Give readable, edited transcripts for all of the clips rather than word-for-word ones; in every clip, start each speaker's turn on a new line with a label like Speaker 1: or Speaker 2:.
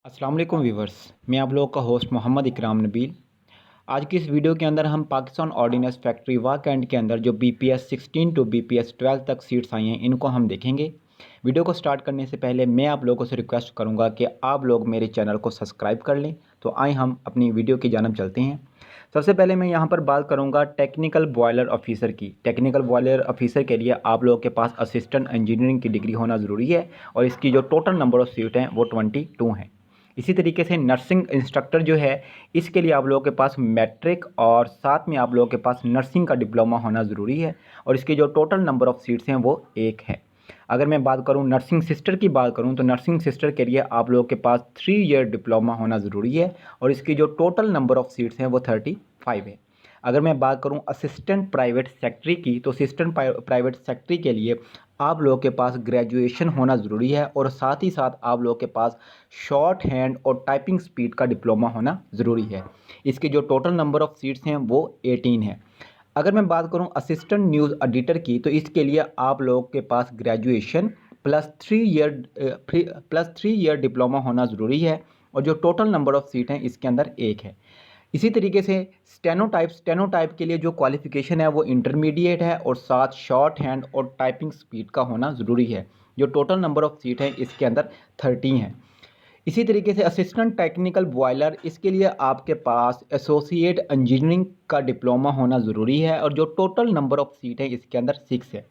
Speaker 1: अस्सलाम वालेकुम व्यूवर्स, मैं आप लोगों का होस्ट मोहम्मद इकराम नबील। आज की इस वीडियो के अंदर हम पाकिस्तान ऑर्डिनेंस फैक्ट्री वाकैंड के अंदर जो BPS 16 टू BPS 12 तक सीट्स आई हैं इनको हम देखेंगे। वीडियो को स्टार्ट करने से पहले मैं आप लोगों से रिक्वेस्ट करूंगा कि आप लोग मेरे चैनल को सब्सक्राइब कर लें। तो आए हम अपनी वीडियो की जानब चलते हैं। सबसे पहले मैं यहाँ पर बात करूँगा टेक्निकल बॉयलर ऑफिसर की। टेक्निकल बॉयलर ऑफिसर के लिए आप लोगों के पास असिस्टेंट इंजीनियरिंग की डिग्री होना ज़रूरी है और इसकी जो टोटल नंबर ऑफ़ सीट हैं वो 22 हैं। इसी तरीके से नर्सिंग इंस्ट्रक्टर जो है इसके लिए आप लोगों के पास मैट्रिक और साथ में आप लोगों के पास नर्सिंग का डिप्लोमा होना ज़रूरी है और इसकी जो टोटल नंबर ऑफ़ सीट्स हैं वो 1 है। अगर मैं बात करूं नर्सिंग सिस्टर की बात करूं तो नर्सिंग सिस्टर के लिए आप लोगों के पास 3 ईयर डिप्लोमा होना ज़रूरी है और इसकी जो टोटल नंबर ऑफ़ सीट्स हैं वो 35 है। अगर मैं बात करूं असिस्टेंट प्राइवेट सेक्रेटरी की तो असिस्टेंट प्राइवेट सेक्रेटरी के लिए आप लोगों के पास ग्रेजुएशन होना ज़रूरी है और साथ ही साथ आप लोगों के पास शॉर्ट हैंड और टाइपिंग स्पीड का डिप्लोमा होना ज़रूरी है। इसकी जो टोटल नंबर ऑफ़ सीट्स हैं वो 18 है। अगर मैं बात करूं असिस्टेंट न्यूज़ एडिटर की तो इसके लिए आप लोगों के पास ग्रेजुएशन प्लस 3 ईयर डिप्लोमा होना ज़रूरी है और जो टोटल नंबर ऑफ़ सीट हैं इसके अंदर 1 है। इसी तरीके से स्टेनोटाइप के लिए जो क्वालिफ़िकेशन है वो इंटरमीडिएट है और साथ शॉर्ट हैंड और टाइपिंग स्पीड का होना ज़रूरी है। जो टोटल नंबर ऑफ़ सीट हैं इसके अंदर 30 हैं। इसी तरीके से असिस्टेंट टेक्निकल बॉयलर इसके लिए आपके पास एसोसिएट इंजीनियरिंग का डिप्लोमा होना ज़रूरी है और जो टोटल नंबर ऑफ़ सीट है इसके अंदर 6 है।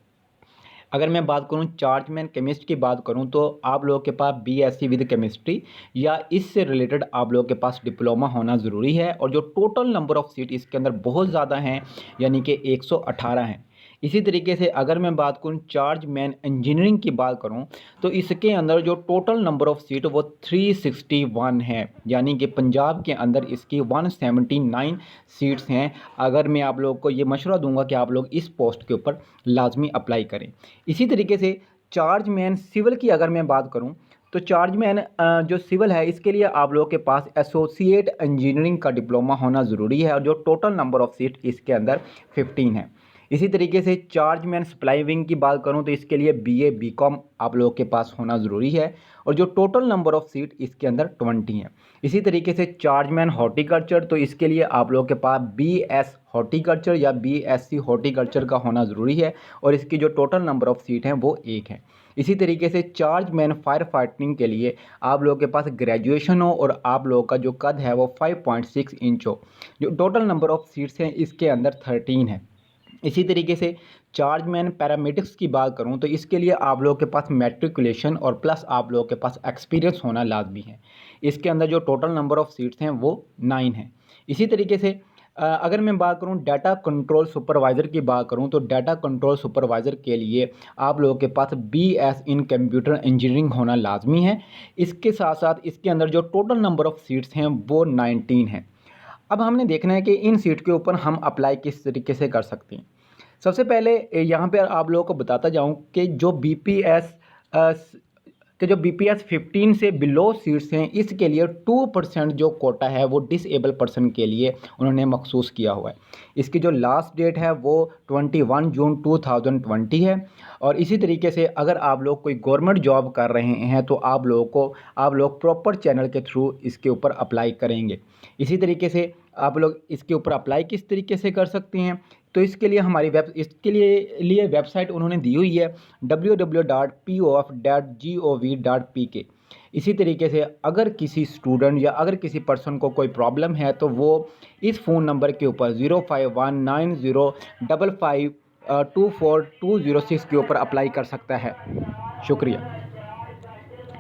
Speaker 1: अगर मैं बात करूं चार्जमैन केमिस्ट की बात करूं तो आप लोगों के पास BSc विद केमिस्ट्री या इससे रिलेटेड आप लोगों के पास डिप्लोमा होना ज़रूरी है और जो टोटल नंबर ऑफ़ सीट इसके अंदर बहुत ज़्यादा हैं यानी कि 118 हैं। इसी तरीके से अगर मैं बात करूं चार्जमैन इंजीनियरिंग की बात करूं तो इसके अंदर जो टोटल नंबर ऑफ़ सीट वो 361 है यानी कि पंजाब के अंदर इसकी 179 सीट्स हैं। अगर मैं आप लोगों को ये मशवरा दूंगा कि आप लोग इस पोस्ट के ऊपर लाजमी अप्लाई करें। इसी तरीके से चार्जमैन सिविल की अगर मैं बात करूं तो चार्जमैन जो सिविल है इसके लिए आप लोगों के पास एसोसिएट इंजीनियरिंग का डिप्लोमा होना ज़रूरी है और जो टोटल नंबर ऑफ़ सीट इसके अंदर 15 है। इसी तरीके से चार्जमैन सप्लाई विंग की बात करूं तो इसके लिए BA BCom आप लोगों के पास होना ज़रूरी है और जो टोटल नंबर ऑफ़ सीट इसके अंदर 20 है। इसी तरीके से चार्जमैन हॉर्टिकल्चर तो इसके लिए आप लोगों के पास BS हॉर्टिकल्चर या BSc हॉर्टिकल्चर का होना ज़रूरी है और इसकी जो टोटल नंबर ऑफ़ सीट हैं वो 1 है। इसी तरीके से चार्जमैन फायर फाइटिंग के लिए आप लोगों के पास ग्रेजुएशन हो और आप लोगों का जो कद है वो 5.6 इंच हो। जो टोटल नंबर ऑफ़ सीट्स हैं इसके अंदर 13 है। इसी तरीके से चार्जमैन पैरामेडिक्स की बात करूं तो इसके लिए आप लोगों के पास मैट्रिकुलेशन और प्लस आप लोगों के पास एक्सपीरियंस होना लाजमी है। इसके अंदर जो टोटल नंबर ऑफ़ सीट्स हैं वो 9 हैं। इसी तरीके से अगर मैं बात करूं डाटा कंट्रोल सुपरवाइज़र की बात करूं तो डाटा कंट्रोल सुपरवाइज़र के लिए आप लोगों के पास BS इन कंप्यूटर इंजीनियरिंग होना लाजमी है। इसके साथ साथ इसके अंदर जो टोटल नंबर ऑफ़ सीट्स हैं वो 19 हैं। अब हमने देखना है कि इन सीट के ऊपर हम अप्लाई किस तरीके से कर सकते हैं। सबसे पहले यहाँ पे आप लोगों को बताता जाऊँ कि जो BPS 15 से बिलो सीट्स हैं इसके लिए 2% जो कोटा है वो डिसेबल पर्सन के लिए उन्होंने मखसूस किया हुआ है। इसकी जो लास्ट डेट है वो 21 जून 2020 है और इसी तरीके से अगर आप लोग कोई गवर्नमेंट जॉब कर रहे हैं तो आप लोग प्रॉपर चैनल के थ्रू इसके ऊपर अप्लाई करेंगे। इसी तरीके से आप लोग इसके ऊपर अप्लाई किस तरीके से कर सकते हैं तो इसके लिए इसके लिए वेबसाइट उन्होंने दी हुई है www.pof.gov.pk। इसी तरीके से अगर किसी स्टूडेंट या अगर किसी पर्सन को कोई प्रॉब्लम है तो वो इस फ़ोन नंबर के ऊपर 051905524206 के ऊपर अप्लाई कर सकता है। शुक्रिया।